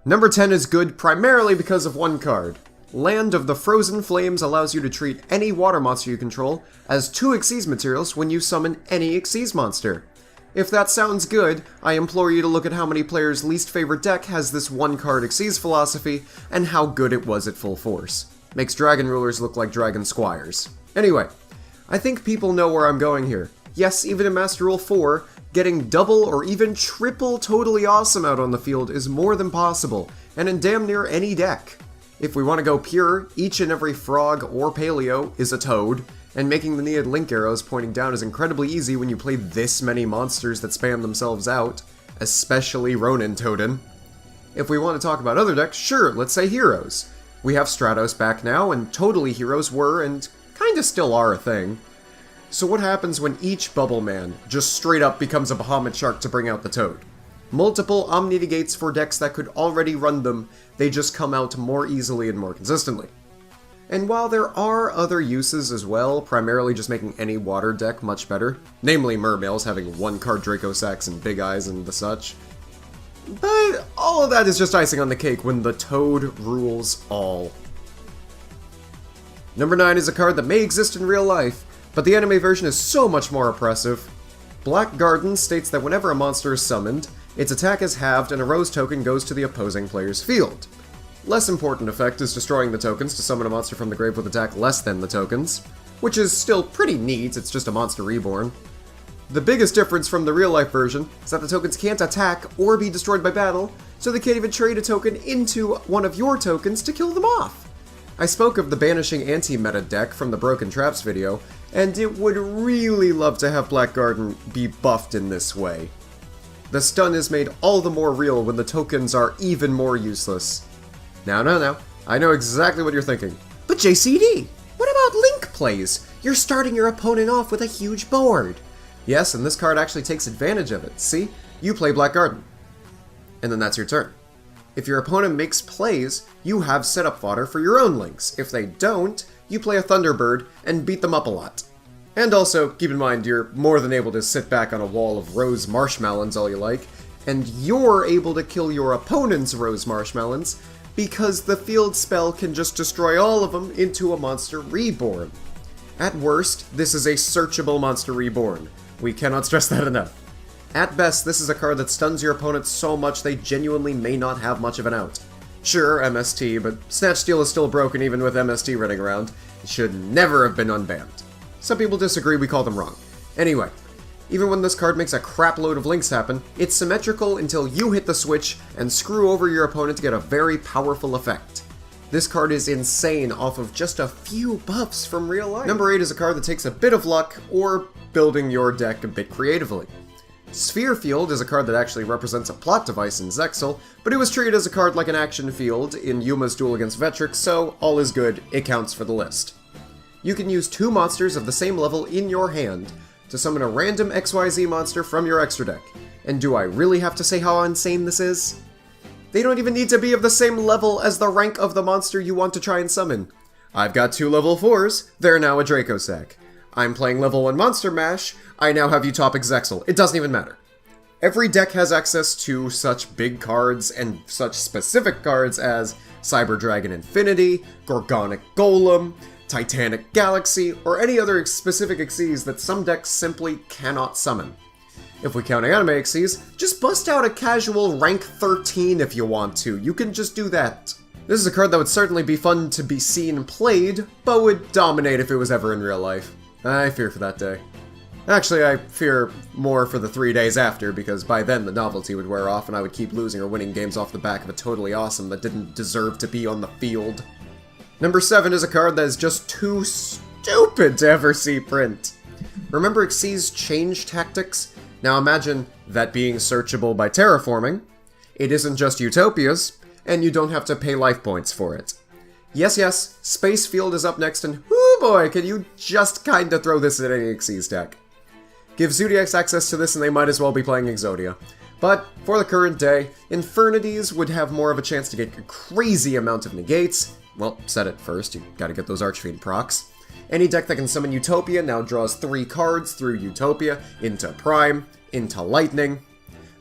Number 10 is good primarily because of one card. Land of the Frozen Flames allows you to treat any water monster you control as 2 Xyz materials when you summon any Xyz monster. If that sounds good, I implore you to look at how many players' least favorite deck has this one card Xyz philosophy and how good it was at full force. Makes Dragon Rulers look like Dragon Squires. Anyway, I think people know where I'm going here. Yes, even in Master Rule 4, getting double or even triple Toadally Awesome out on the field is more than possible, and in damn near any deck. If we want to go pure, each and every frog or paleo is a toad, and making the needed link arrows pointing down is incredibly easy when you play this many monsters that spam themselves out, especially Ronin Toadin. If we want to talk about other decks, sure, let's say heroes. We have Stratos back now, and Toadally heroes were, and kinda still are, a thing. So what happens when each Bubble Man just straight up becomes a Bahamut Shark to bring out the Toad? Multiple Omni-Negates for decks that could already run them, they just come out more easily and more consistently. And while there are other uses as well, primarily just making any water deck much better, namely Mermails having 1-card Draco Sacs and Big Eyes and the such, but all of that is just icing on the cake when the Toad rules all. Number 9 is a card that may exist in real life, but the anime version is so much more oppressive. Black Garden states that whenever a monster is summoned, its attack is halved and a rose token goes to the opposing player's field. Less important effect is destroying the tokens to summon a monster from the grave with attack less than the tokens, which is still pretty neat, it's just a monster reborn. The biggest difference from the real-life version is that the tokens can't attack or be destroyed by battle, so they can't even trade a token into one of your tokens to kill them off. I spoke of the Banishing Anti-Meta deck from the Broken Traps video, and it would really love to have Black Garden be buffed in this way. The stun is made all the more real when the tokens are even more useless. Now, I know exactly what you're thinking. But JCD, what about Link plays? You're starting your opponent off with a huge board. Yes, and this card actually takes advantage of it. See? You play Black Garden. And then that's your turn. If your opponent makes plays, you have setup fodder for your own Links. If they don't, you play a Thunderbird and beat them up a lot. And also, keep in mind, you're more than able to sit back on a wall of Rose Marshmallows all you like, and you're able to kill your opponent's Rose Marshmallows because the field spell can just destroy all of them into a monster reborn. At worst, this is a searchable monster reborn. We cannot stress that enough. At best, this is a card that stuns your opponent so much they genuinely may not have much of an out. Sure, MST, but Snatch Steal is still broken even with MST running around. It should never have been unbanned. Some people disagree, we call them wrong. Anyway, even when this card makes a crap load of links happen, it's symmetrical until you hit the switch and screw over your opponent to get a very powerful effect. This card is insane off of just a few buffs from real life. Number 8 is a card that takes a bit of luck, or building your deck a bit creatively. Sphere Field is a card that actually represents a plot device in Zexal, but it was treated as a card like an action field in Yuma's duel against Vetrix, so all is good, it counts for the list. You can use 2 monsters of the same level in your hand to summon a random XYZ monster from your extra deck. And do I really have to say how insane this is? They don't even need to be of the same level as the rank of the monster you want to try and summon. I've got 2 level 4s, they're now a Draco Sac. I'm playing level 1 Monster Mash, I now have Utopic Zexal. It doesn't even matter. Every deck has access to such big cards and such specific cards as Cyber Dragon Infinity, Gorgonic Golem, Titanic Galaxy, or any other specific Xyz that some decks simply cannot summon. If we count anime Xyz, just bust out a casual rank 13 if you want to. You can just do that. This is a card that would certainly be fun to be seen played, but would dominate if it was ever in real life. I fear for that day. Actually, I fear more for the 3 days after, because by then the novelty would wear off and I would keep losing or winning games off the back of a Toadally Awesome that didn't deserve to be on the field. Number 7 is a card that is just too stupid to ever see print. Remember Xyz's change tactics? Now imagine that being searchable by terraforming. It isn't just Utopias, and you don't have to pay life points for it. Yes, Space Field is up next, and whoo boy, can you just kinda throw this at any Xyz deck. Give Zodiacs access to this and they might as well be playing Exodia. But, for the current day, Infernities would have more of a chance to get a crazy amount of negates. Well, said it first, you gotta get those Archfiend procs. Any deck that can summon Utopia now draws 3 cards through Utopia, into Prime, into Lightning.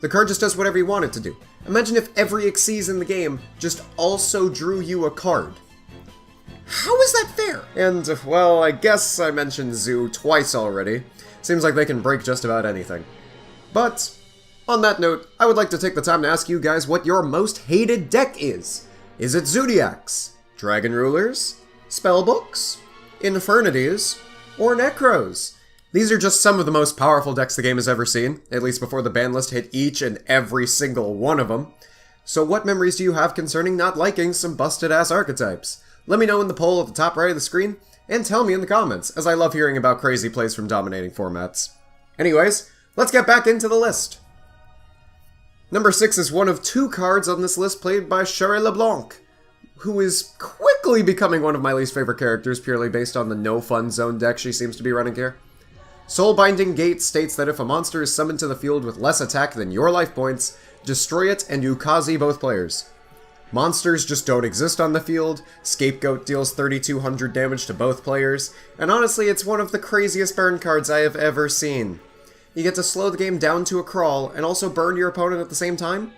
The card just does whatever you want it to do. Imagine if every Xyz in the game just also drew you a card. How is that fair? And, well, I guess I mentioned Zoo twice already. Seems like they can break just about anything. But, on that note, I would like to take the time to ask you guys what your most hated deck is. Is it Zodiacs, Dragon Rulers, Spellbooks, Infernities, or Necros? These are just some of the most powerful decks the game has ever seen, at least before the ban list hit each and every single one of them. So what memories do you have concerning not liking some busted-ass archetypes? Let me know in the poll at the top right of the screen, and tell me in the comments, as I love hearing about crazy plays from dominating formats. Anyways, let's get back into the list. Number 6 is one of 2 cards on this list played by Cherie LeBlanc, who is quickly becoming one of my least favorite characters purely based on the no-fun zone deck she seems to be running here. Soulbinding Gate states that if a monster is summoned to the field with less attack than your life points, destroy it and Ukazi both players. Monsters just don't exist on the field, Scapegoat deals 3200 damage to both players, and honestly it's one of the craziest burn cards I have ever seen. You get to slow the game down to a crawl, and also burn your opponent at the same time.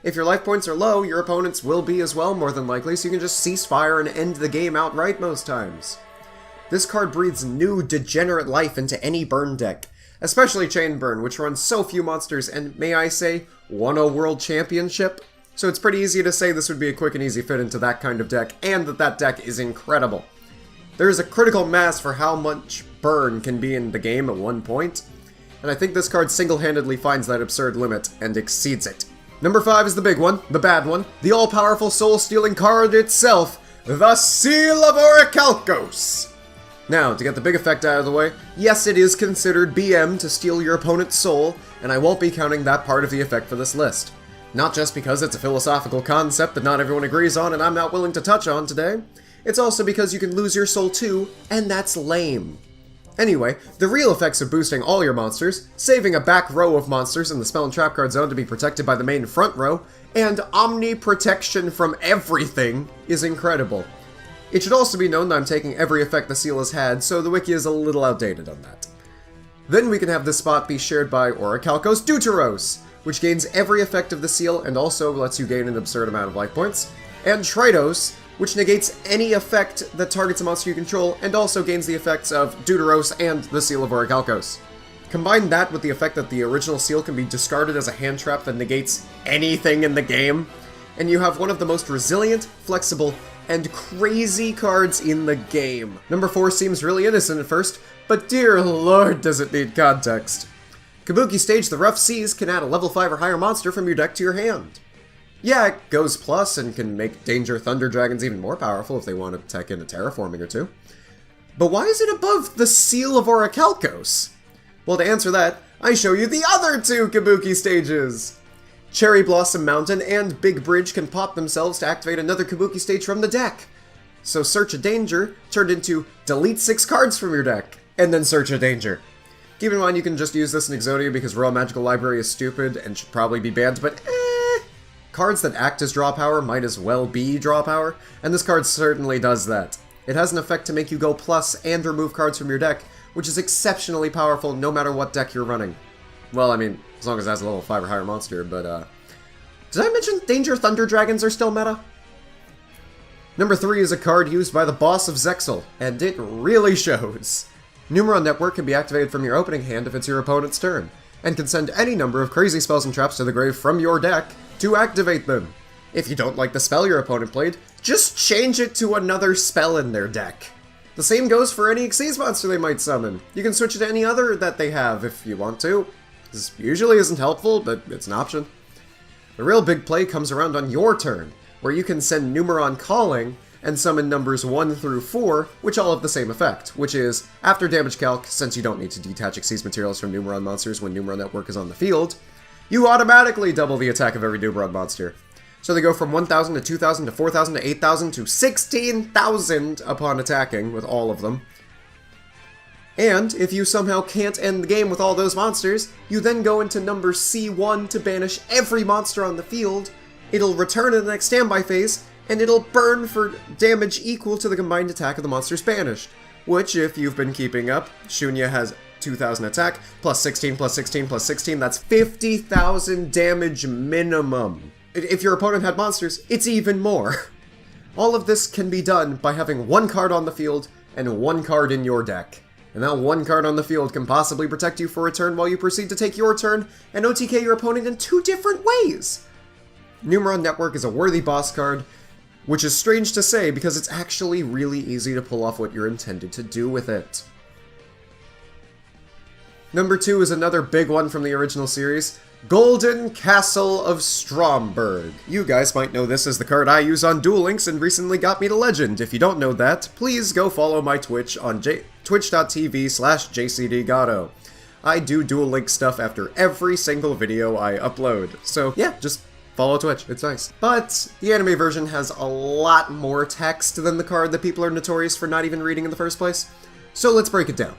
If your life points are low, your opponent's will be as well more than likely, so you can just cease fire and end the game outright most times. This card breathes new, degenerate life into any burn deck, especially Chain Burn, which runs so few monsters and, may I say, won a world championship. So it's pretty easy to say this would be a quick and easy fit into that kind of deck, and that deck is incredible. There is a critical mass for how much burn can be in the game at one point, and I think this card single-handedly finds that absurd limit and exceeds it. Number 5 is the big one, the bad one, the all-powerful soul-stealing card itself, the Seal of Orichalcos! Now, to get the big effect out of the way, yes, it is considered BM to steal your opponent's soul, and I won't be counting that part of the effect for this list. Not just because it's a philosophical concept that not everyone agrees on and I'm not willing to touch on today, it's also because you can lose your soul too, and that's lame. Anyway, the real effects of boosting all your monsters, saving a back row of monsters in the spell and trap card zone to be protected by the main front row, and omni-protection from everything is incredible. It should also be known that I'm taking every effect the seal has had, so the wiki is a little outdated on that. Then we can have this spot be shared by Orichalcos Deuteros, which gains every effect of the seal and also lets you gain an absurd amount of life points, and Tritos, which negates any effect that targets a monster you control and also gains the effects of Deuteros and the Seal of Orichalcos. Combine that with the effect that the original seal can be discarded as a hand trap that negates anything in the game, and you have one of the most resilient, flexible, and crazy cards in the game. Number 4 seems really innocent at first, but dear lord does it need context. Kabuki Stage the Rough Seas can add a level 5 or higher monster from your deck to your hand. Yeah, it goes plus and can make Danger Thunder Dragons even more powerful if they want to tech in a terraforming or two. But why is it above the Seal of Orichalcos? Well, to answer that, I show you the other 2 Kabuki Stages! Cherry Blossom Mountain and Big Bridge can pop themselves to activate another Kabuki Stage from the deck. So Search a Danger turned into delete 6 cards from your deck, and then Search a Danger. Keep in mind you can just use this in Exodia because Royal Magical Library is stupid and should probably be banned, but cards that act as draw power might as well be draw power, and this card certainly does that. It has an effect to make you go plus and remove cards from your deck, which is exceptionally powerful no matter what deck you're running. Well, I mean, as long as it has a level 5 or higher monster, but did I mention Danger Thunder Dragons are still meta? Number 3 is a card used by the boss of Zexal, and it really shows. Numeron Network can be activated from your opening hand if it's your opponent's turn, and can send any number of crazy spells and traps to the grave from your deck to activate them. If you don't like the spell your opponent played, just change it to another spell in their deck. The same goes for any Xyz monster they might summon. You can switch it to any other that they have if you want to. This usually isn't helpful, but it's an option. The real big play comes around on your turn, where you can send Numeron Calling and summon numbers 1 through 4, which all have the same effect, which is, after damage calc, since you don't need to detach Xyz materials from Numeron monsters when Numeron Network is on the field, you automatically double the attack of every Numeron monster. So they go from 1,000 to 2,000 to 4,000 to 8,000 to 16,000 upon attacking with all of them. And if you somehow can't end the game with all those monsters, you then go into number C1 to banish every monster on the field, it'll return in the next standby phase, and it'll burn for damage equal to the combined attack of the monsters banished. Which, if you've been keeping up, Shunya has 2,000 attack, plus 16, plus 16, plus 16, that's 50,000 damage minimum. if your opponent had monsters, it's even more. All of this can be done by having one card on the field and one card in your deck. And that one card on the field can possibly protect you for a turn while you proceed to take your turn and OTK your opponent in 2 different ways! Numeron Network is a worthy boss card, which is strange to say because it's actually really easy to pull off what you're intended to do with it. Number 2 is another big one from the original series, Golden Castle of Stromberg. You guys might know this as the card I use on Duel Links and recently got me to Legend. If you don't know that, please go follow my Twitch on twitch.tv/jcdgato. I do Duel Link stuff after every single video I upload. So yeah, just follow Twitch, it's nice. But the anime version has a lot more text than the card that people are notorious for not even reading in the first place. So let's break it down.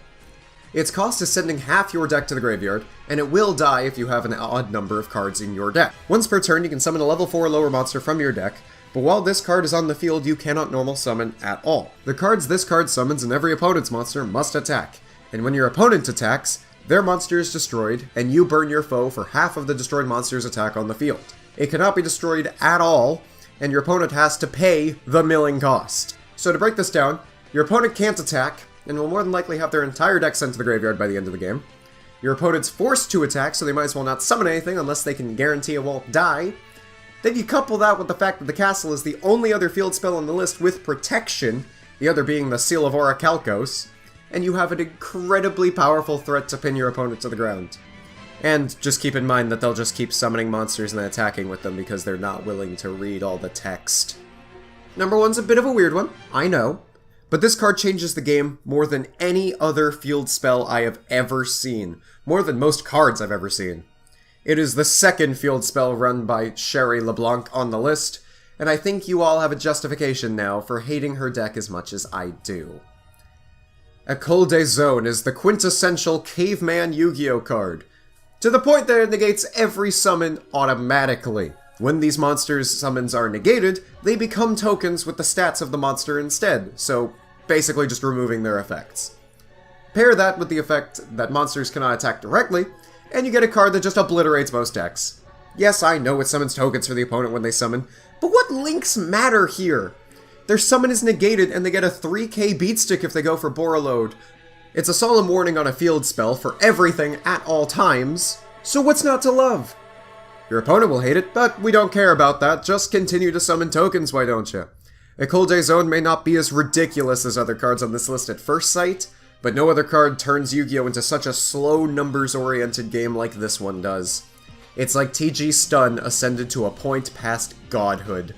Its cost is sending half your deck to the graveyard, and it will die if you have an odd number of cards in your deck. Once per turn, you can summon a level 4 or lower monster from your deck, but while this card is on the field, you cannot normal summon at all. The cards this card summons and every opponent's monster must attack, and when your opponent attacks, their monster is destroyed, and you burn your foe for half of the destroyed monster's attack on the field. It cannot be destroyed at all, and your opponent has to pay the milling cost. So to break this down, your opponent can't attack, and will more than likely have their entire deck sent to the graveyard by the end of the game. Your opponent's forced to attack, so they might as well not summon anything unless they can guarantee it won't die. Then you couple that with the fact that the castle is the only other field spell on the list with protection, the other being the Seal of Orichalcos, and you have an incredibly powerful threat to pin your opponent to the ground. And just keep in mind that they'll just keep summoning monsters and then attacking with them because they're not willing to read all the text. Number 1's a bit of a weird one, I know. But this card changes the game more than any other field spell I have ever seen. More than most cards I've ever seen. It is the second field spell run by Sherry LeBlanc on the list, and I think you all have a justification now for hating her deck as much as I do. École des Zones is the quintessential caveman Yu-Gi-Oh card, to the point that it negates every summon automatically. When these monsters' summons are negated, they become tokens with the stats of the monster instead, so basically just removing their effects. Pair that with the effect that monsters cannot attack directly, and you get a card that just obliterates most decks. Yes, I know it summons tokens for the opponent when they summon, but what links matter here? Their summon is negated and they get a 3k beatstick if they go for Borreload. It's a solemn warning on a field spell for everything at all times, so what's not to love? Your opponent will hate it, but we don't care about that, just continue to summon tokens, why don't you? École des Zones may not be as ridiculous as other cards on this list at first sight, but no other card turns Yu-Gi-Oh! Into such a slow numbers-oriented game like this one does. It's like TG Stun ascended to a point past godhood.